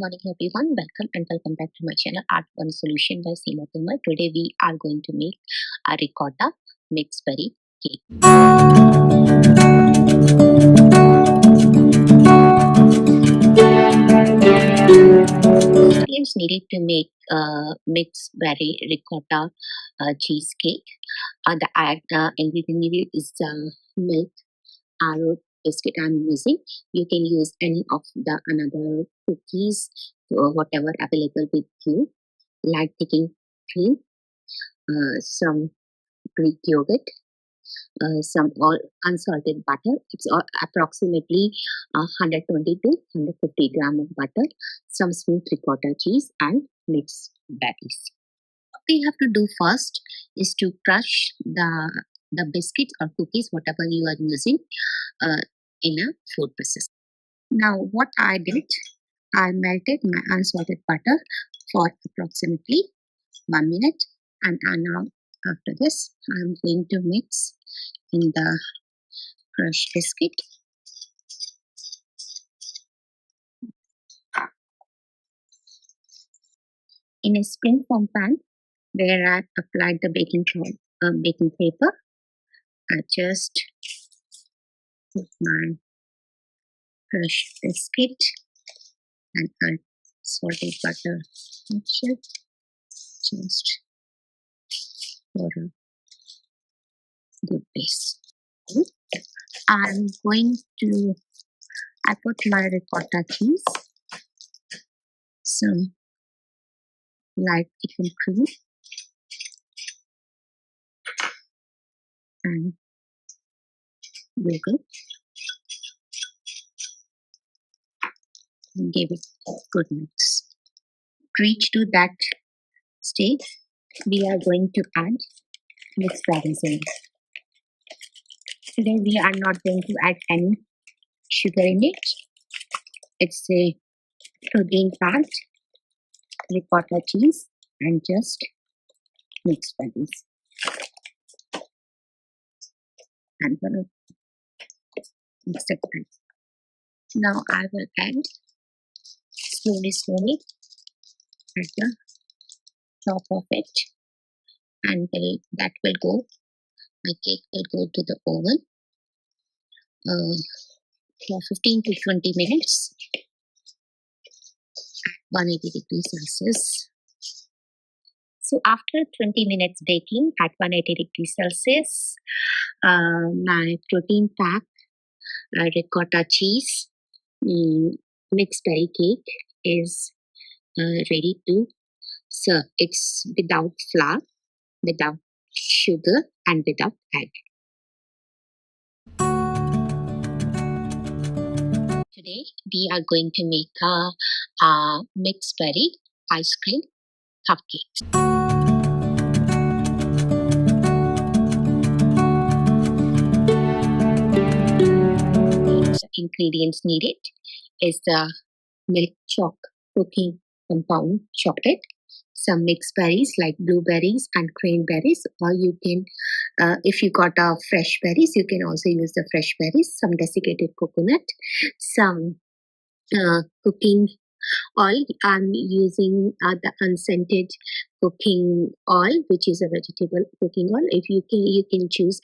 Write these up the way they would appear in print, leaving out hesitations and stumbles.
morning, everyone. Welcome back to my channel Art One Solution by Seema Tumar. Today we are going to make a ricotta mixed berry cake. Ingredients needed to make mixed berry ricotta cheesecake. The ingredient needed is milk, arrowroot biscuit I'm using. You can use any of the another cookies, whatever available with you. Light thickening cream, some Greek yogurt, some all unsalted butter. It's approximately 120 to 150 gram of butter, some smooth ricotta cheese, and mixed berries. What we have to do first is to crush the biscuits or cookies, whatever you are using, in a food processor. Now, what I did, I melted my unsalted butter for approximately 1 minute, and now after this, I'm going to mix in the crushed biscuit. In a spring foam pan, where I applied the baking paper, I just put my crushed biscuit and unsalted butter mixture just for a good base. I'm going to I put my ricotta cheese, some light thickened cream, and yogurt, and give it a good mix. To reach to that stage, we are going to add mixed berries in it. Today we are not going to add any sugar in it. It's a protein-packed ricotta cheese and just mixed berries. I'm gonna mix it in. Now I will add slowly at the top of it, and that will go. My cake will go to the oven for 15 to 20 minutes at 180 degrees Celsius. So after 20 minutes baking at 180 degrees Celsius, my protein packed ricotta cheese mixed berry cake is ready to serve. It's without flour, without sugar, and without egg. Today we are going to make a mixed berry ice cream cupcakes. Ingredients needed is the milk cooking compound chocolate, some mixed berries like blueberries and cranberries, or you can, if you got fresh berries, you can also use the fresh berries, some desiccated coconut, some cooking oil. I'm using the unscented cooking oil, which is a vegetable cooking oil. If you can choose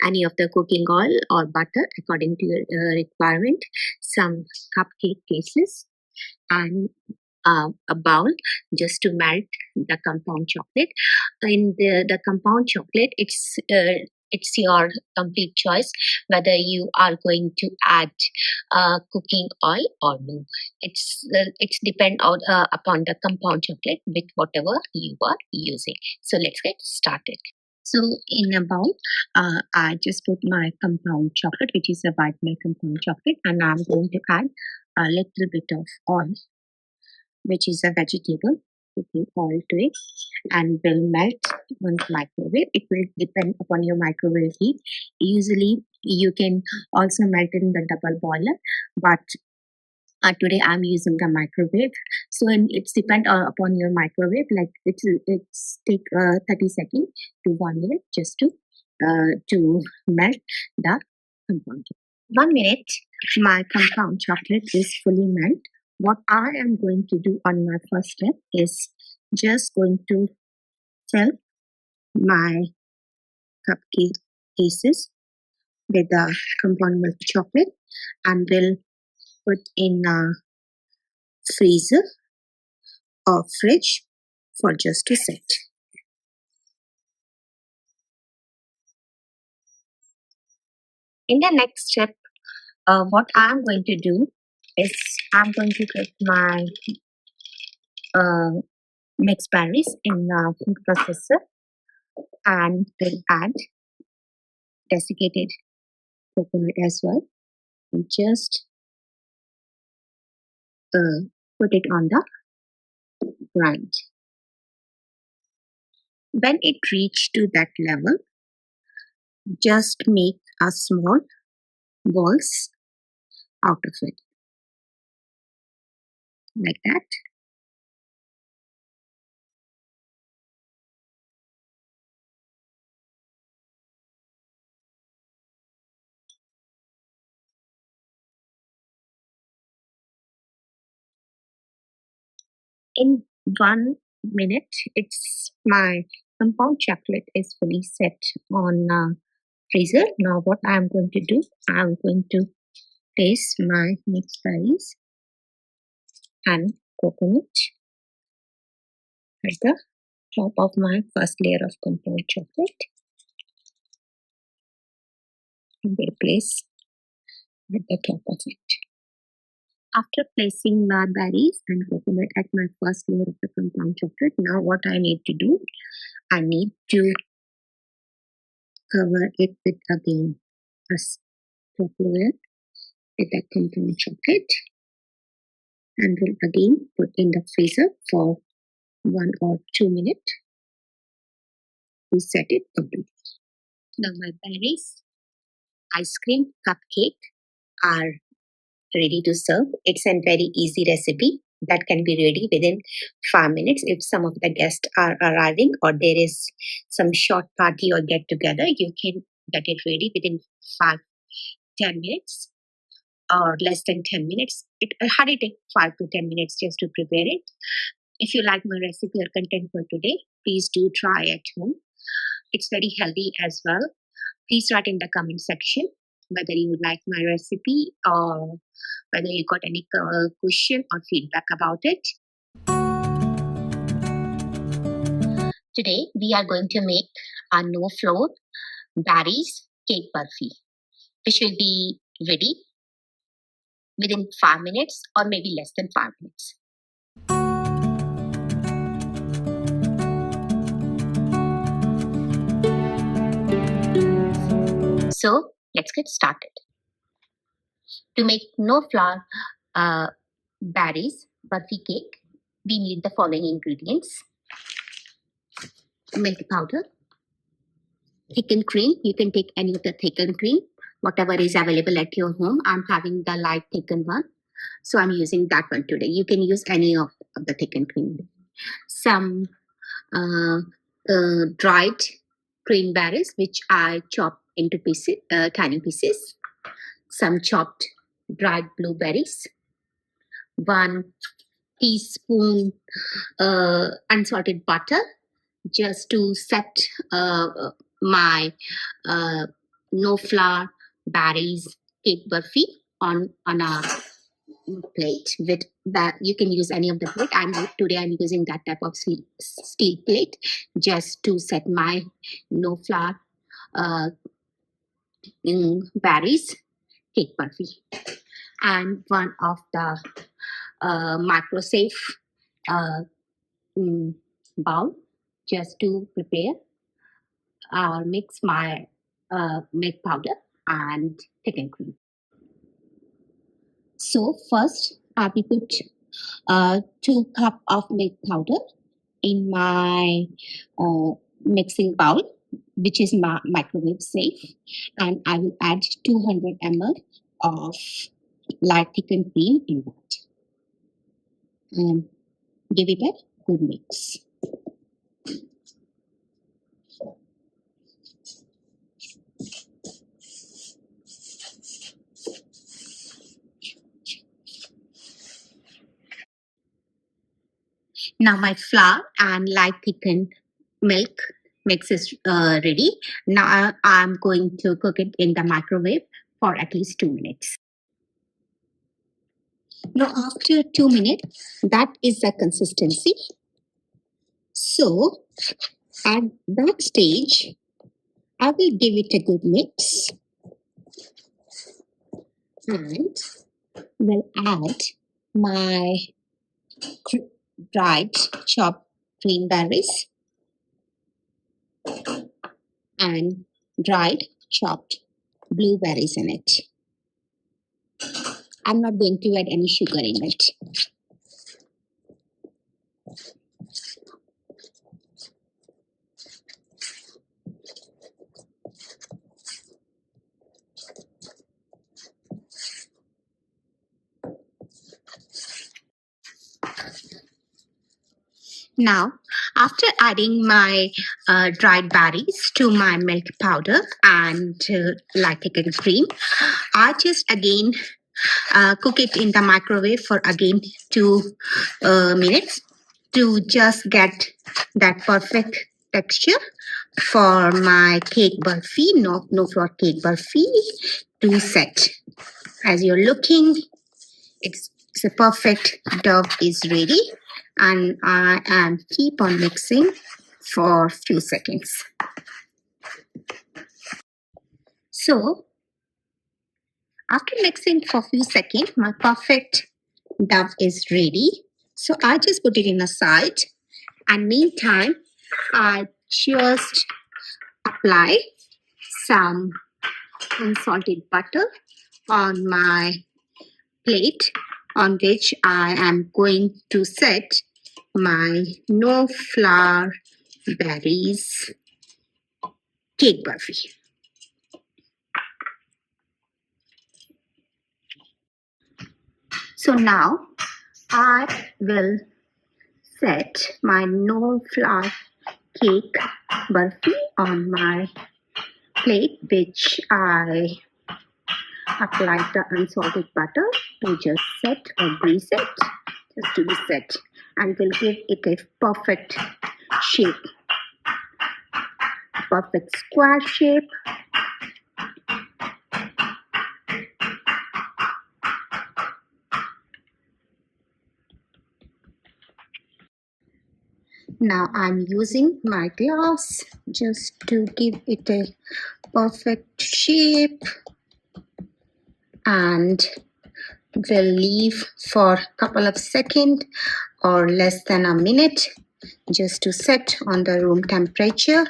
any of the cooking oil or butter according to your requirement. Some cupcake cases and a bowl just to melt the compound chocolate. In the compound chocolate, it's your complete choice whether you are going to add cooking oil or no. It's depend on upon the compound chocolate with whatever you are using. So let's get started. So in a bowl, I just put my compound chocolate, which is a white milk compound chocolate, and I'm going to add a little bit of oil, which is a vegetable cooking oil to it, and will melt on microwave. It will depend upon your microwave heat. Usually you can also melt in the double boiler, but today I'm using the microwave. So it's depend upon your microwave. Like it's take 30 seconds to 1 minute just to melt the compound. 1 minute, my compound chocolate is fully melted. What I am going to do on my first step is just going to fill my cupcake cases with the compound milk chocolate and will put in a freezer or fridge for just a set. In the next step, what I'm going to do is I'm going to get my uh, mixed berries in the food processor and will add desiccated coconut as well. And just put it on the grind. When it reach to that level, just make a small balls out of it like that. In 1 minute, it's my compound chocolate is fully set on freezer. Now what I'm going to do, I'm going to place my mixed berries and coconut at the top of my first layer of compound chocolate and will place at the top of it. After placing my berries and coconut at my first layer of the compound chocolate, now what I need to do, I need to cover it with again a top layer with that compound chocolate and will again put in the freezer for 1 or 2 minutes to set it completely. Now my berries, ice cream, cupcake are ready to serve. It's a very easy recipe that can be ready within 5 minutes. If some of the guests are arriving or there is some short party or get together, you can get it ready within 5-10 minutes or less than 10 minutes. It hardly take 5 to 10 minutes just to prepare it. If you like my recipe or content for today, please do try at home. It's very healthy as well. Please write in the comment section whether you like my recipe or whether you got any question or feedback about it. Today we are going to make a no flour berries cake burfi, which will be ready within 5 minutes or maybe less than 5 minutes. So let's get started. To make no flour berries burfi cake, we need the following ingredients: milk powder, thickened cream. You can take any of the thickened cream, whatever is available at your home. I'm having the light thickened one, so I'm using that one today. You can use any of the thickened cream. Some dried cranberries, which I chop into pieces, tiny pieces. Some chopped dried blueberries. 1 teaspoon unsalted butter, just to set my no flour berries cake burfi on a plate. With that, you can use any of the plate. Today I'm using that type of steel plate just to set my no flour berries cake burfi. And one of the microsafe bowl just to prepare or mix my milk powder and thickened cream. So first, I will put 2 cup of milk powder in my mixing bowl, which is microwave safe, and I will add 200 ml of light thickened cream in that, and give it a good mix. Now my flour and light thickened milk mix is ready. Now I'm going to cook it in the microwave for at least 2 minutes. Now after 2 minutes, that is the consistency. So at that stage, I will give it a good mix and will add my dried chopped green berries and dried chopped blueberries in it. I'm not going to add any sugar in it. Now, after adding my dried berries to my milk powder and light thickened cream, I just again cook it in the microwave for again 2 minutes to just get that perfect texture for my cake burfi, no flour cake burfi to set. As you're looking, it's the perfect dough is ready, and I am keep on mixing for few seconds. So after mixing for few seconds, my perfect dough is ready. So I just put it in a side, and meantime I just apply some unsalted butter on my plate on which I am going to set my no flour berries cake burfi. So now I will set my no flour cake burfi on my plate, which I applied the unsalted butter to just set or grease it, just to be set, and will give it a perfect shape, perfect square shape. Now I'm using my glass just to give it a perfect shape, and will leave for a couple of seconds or less than a minute just to set on the room temperature,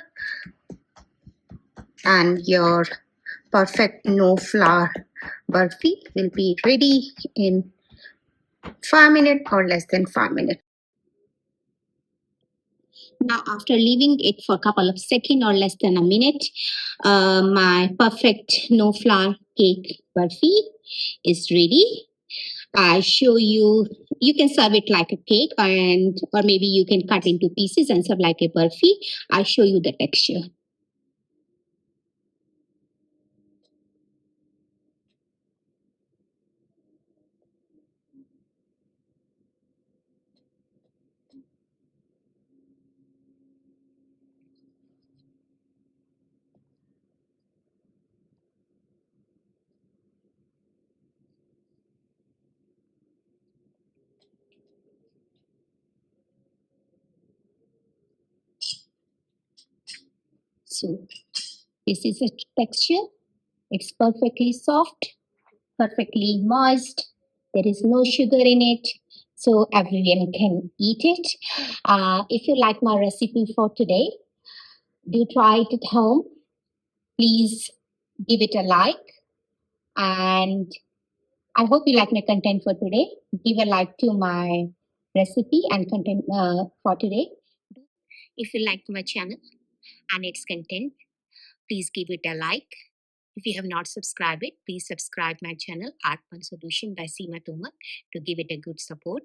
and your perfect no flour burfi will be ready in 5 minutes or less than 5 minutes. Now, after leaving it for a couple of seconds or less than a minute, my perfect no flour cake burfi is ready. I show you, you can serve it like a cake, and or maybe you can cut into pieces and serve like a burfi. I show you the texture. So this is the texture. It's perfectly soft, perfectly moist. There is no sugar in it, so everyone can eat it. If you like my recipe for today, do try it at home. Please give it a like, and I hope you like my content for today. Give a like to my recipe and content for today. If you like my channel and its content, please give it a like. If you have not subscribed it, please subscribe my channel Art Fun Solution by Seema Tomar to give it a good support.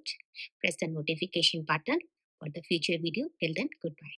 Press the notification button for the future video. Till then, goodbye.